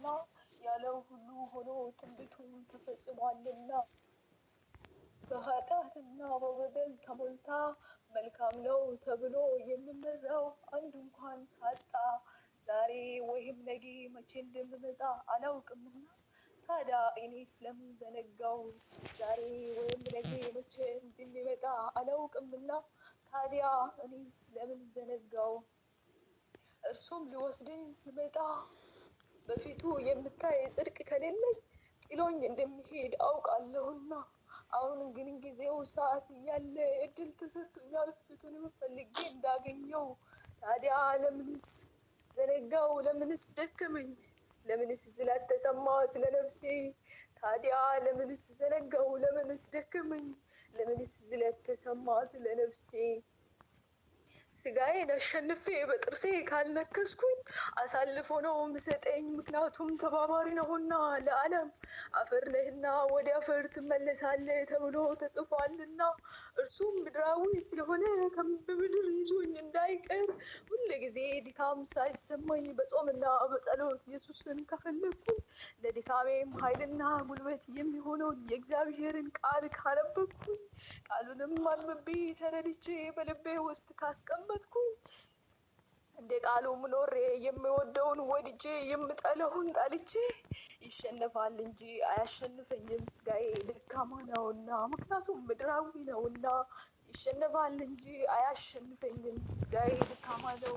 ተፈጽሟልና ያለው ሁሉ ሆኖ ትንቢቱም ተፈጽሟልና በኃጢአትና በበደል ተሞልታ መልካም ነው ተብሎ የምንለው አንድ እንኳን ታጣ። ዛሬ ወይም ነገ መቼ እንደምመጣ አላውቅምና ታዲያ እኔ ስለምን ዘነጋው? ዛሬ ወይም ነገ መቼ እንደሚመጣ አላውቅምና ታዲያ እኔ ስለምን ዘነጋው? እርሱም ሊወስደኝ ሲመጣ በፊቱ የምታይ ጽድቅ ከሌለኝ ጥሎኝ እንደሚሄድ አውቃለሁና አሁን ግን ጊዜው ሰዓት እያለ እድል ተሰጥቶኛል ፊቱንም ፈልጌ እንዳገኘው። ታዲያ ለምንስ ዘነጋው? ለምንስ ደከመኝ? ለምንስ ስላልተሰማት ለነፍሴ? ታዲያ ለምንስ ዘነጋው? ለምንስ ደከመኝ? ለምንስ ስለተሰማት ለነፍሴ? ስጋዬን አሸንፌ በጥርሴ ካልነከስኩኝ አሳልፎ ነው ምሰጠኝ። ምክንያቱም ተባባሪ ነውና ለዓለም አፈር ነህና ወደ አፈር ትመለሳለህ ተብሎ ተጽፏልና እርሱም ምድራዊ ስለሆነ በምድር ይዞኝ እንዳይቀር ሁል ጊዜ ድካም ሳይሰማኝ በጾምና በጸሎት ኢየሱስን ከፈለኩኝ ለድካሜም ኃይልና ጉልበት የሚሆነውን የእግዚአብሔርን ቃል ካነበብኩኝ ቃሉንም አንብቤ ተረድቼ በልቤ ውስጥ ካስቀመጥኩኝ እንደ ቃሉም ኖሬ የሚወደውን ወድጄ የምጠላውን ጠልቼ ይሸነፋል እንጂ አያሸንፈኝም። ስጋዬ ደካማ ነውና ምክንያቱም ምድራዊ ነውና ይሸነፋል እንጂ አያሸንፈኝም። ስጋዬ ደካማ ነው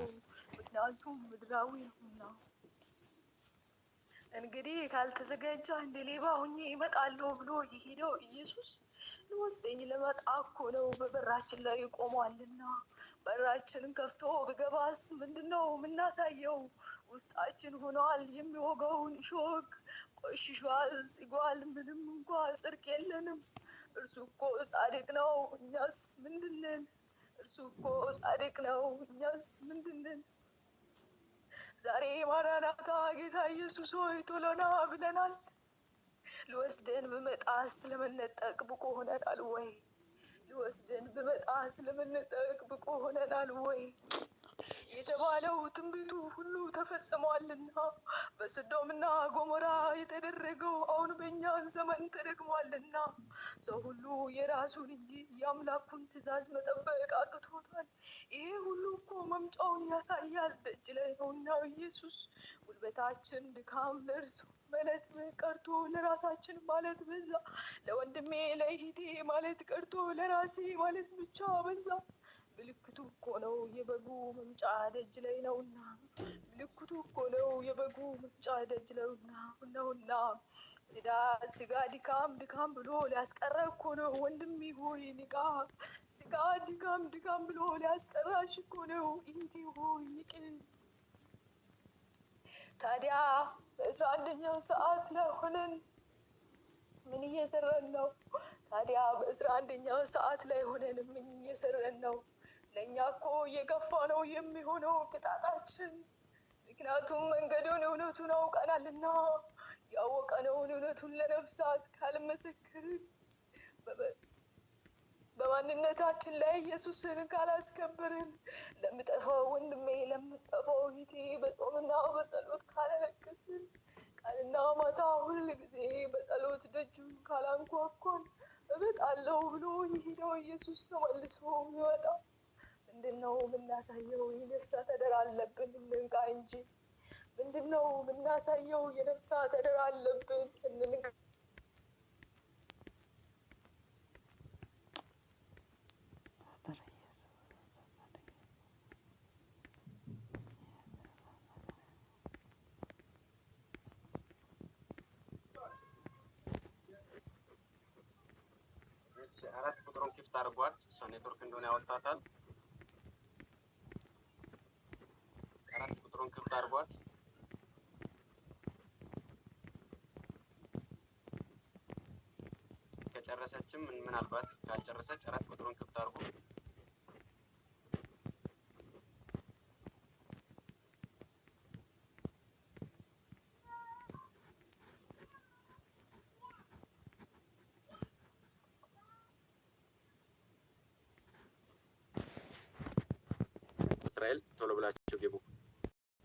ምክንያቱም ምድራዊ ነውና። እንግዲህ ካልተዘጋጀ እንደ ሌባ ሆኜ እመጣለሁ ብሎ የሄደው ኢየሱስ ሊወስደኝ ልመጣ እኮ ነው። በበራችን ላይ ቆሟልና በራችንን ከፍቶ ብገባስ ምንድነው የምናሳየው? ውስጣችን ሆኗል የሚወጋውን እሾህ፣ ቆሽሿል፣ ጽጓል፣ ምንም እንኳ ጽድቅ የለንም። እርሱ እኮ ጻድቅ ነው፣ እኛስ ምንድነን? እርሱ እኮ ጻድቅ ነው፣ እኛስ ምንድነን? ዛሬ ማራናታ ጌታ ኢየሱስ ሆይ ቶሎ ና ብለናል። ሊወስደን ብመጣስ ለመነጠቅ ብቁ ሆነናል ወይ? ሊወስደን ብመጣስ ለመነጠቅ ብቁ ሆነናል ወይ? የተባለው ትንቢቱ ሁሉ ተፈጽሟልና በሰዶምና ገሞራ የተደረገው አሁን በእኛ ዘመን ተደግሟልና ሰው ሁሉ የራሱን እንጂ የአምላኩን ትእዛዝ መጠበቅ አቅቶታል። ይሄ ሁሉ እኮ መምጫውን ያሳያል። ደጅ ላይ ነውና ኢየሱስ ጉልበታችን ድካም ለእርሱ ማለት ቀርቶ ለራሳችን ማለት በዛ። ለወንድሜ ለእህቴ ማለት ቀርቶ ለራሴ ማለት ብቻ በዛ። ምልክቱ እኮ ነው የበጉ መምጫ ደጅ ላይ ነውና። ምልክቱ እኮ ነው የበጉ መምጫ ደጅ ነውና። ስጋ ድካም ብሎ ሊያስቀረ እኮ ነው። ወንድሜ ሆይ ንቃ። ስጋ ድካም ብሎ ሊያስቀራሽ እኮ ነው። እህቴ ሆይ ንቂ። ታዲያ በ11ኛው ሰዓት ላይ ሆነን ምን እየሰራን ነው? ታዲያ በ11ኛው ሰዓት ላይ ሆነን ምን እየሰራን ነው? ለእኛ እኮ እየገፋ ነው የሚሆነው ቅጣታችን። ምክንያቱም መንገዱን እውነቱን አውቀናልና ያወቀነውን እውነቱን ለነፍሳት ካልመሰከርን በማንነታችን ላይ ኢየሱስን ካላስከበርን ለምጠፋው ወንድሜ ለምጠፋው እህቴ በጾምና በጸሎት ካላለቀስን ቀንና ማታ ሁል ጊዜ በጸሎት ደጁን ካላንኳኳን እመጣለሁ ብሎ የሄደው ኢየሱስ ተመልሶ ይወጣ። ምንድነው የምናሳየው? የነፍሳት አደራ አለብን እንንቃ እንጂ። ምንድነው የምናሳየው? የነፍሳት አደራ አለብን እንንቃ። አራት ቁጥሩን ክፍት አድርጓት። እሷ ኔትወርክ እንደሆነ ያወጣታል። አራት ቁጥሩን ክፍት አድርጓት። ከጨረሰችም ምናልባት ካልጨረሰች አራት ቁጥሩን ክፍት አድርጉ። እስራኤል ቶሎ ብላችሁ ግቡ።